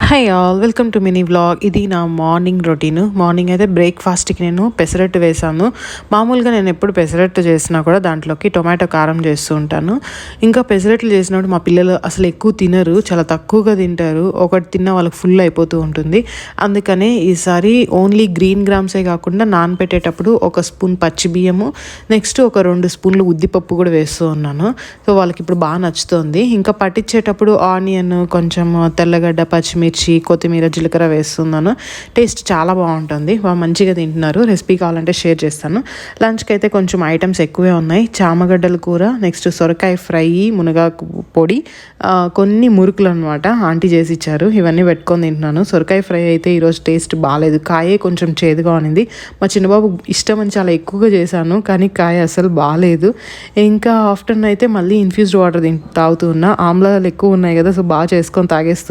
Hi all, welcome to mini vlog. ఇది నా morning routine. Morning అయితే బ్రేక్ఫాస్ట్కి నేను పెసరట్టు వేసాను. మామూలుగా నేను ఎప్పుడు పెసరట్టు చేసినా కూడా దాంట్లోకి టొమాటో కారం చేస్తూ ఉంటాను. ఇంకా పెసరట్లు చేసినప్పుడు మా పిల్లలు అసలు ఎక్కువ తినరు, చాలా తక్కువగా తింటారు. ఒకటి తిన్న వాళ్ళకి ఫుల్ అయిపోతూ ఉంటుంది. అందుకనే ఈసారి ఓన్లీ గ్రీన్ గ్రామ్సే కాకుండా నానబెట్టేటప్పుడు ఒక స్పూన్ పచ్చి బియ్యము, నెక్స్ట్ ఒక 2 స్పూన్లు ఉద్దిపప్పు కూడా వేస్తూ ఉన్నాను. సో వాళ్ళకి ఇప్పుడు బాగా నచ్చుతుంది. ఇంకా పట్టించేటప్పుడు ఆనియన్, కొంచెం తెల్లగడ్డ, పచ్చిమిర్చి, కొత్తిమీర, జీలకర్ర వేస్తున్నాను. టేస్ట్ చాలా బాగుంటుంది. మంచిగా తింటున్నారు. రెసిపీ కావాలంటే షేర్ చేస్తాను. లంచ్కి అయితే కొంచెం ఐటమ్స్ ఎక్కువే ఉన్నాయి. చామగడ్డల కూర, నెక్స్ట్ సొరకాయ ఫ్రై, మునగాకు పొడి, కొన్ని మురుకులు అనమాట ఆంటీ చేసి ఇచ్చారు. ఇవన్నీ పెట్టుకొని తింటున్నాను. సొరకాయ ఫ్రై అయితే ఈరోజు టేస్ట్ బాగాలేదు. కాయే కొంచెం చేదుగా ఉన్నింది. మా చిన్నబాబు ఇష్టం అని చాలా ఎక్కువగా చేశాను, కానీ కాయ అసలు బాగాలేదు. ఇంకా ఆఫ్టర్నూన్ అయితే మళ్ళీ ఇన్ఫ్యూజ్డ్ వాటర్ తాగుతూ ఉన్నా. ఆమ్లాలు ఎక్కువ ఉన్నాయి కదా, సో బాగా చేసుకొని తాగేస్తూ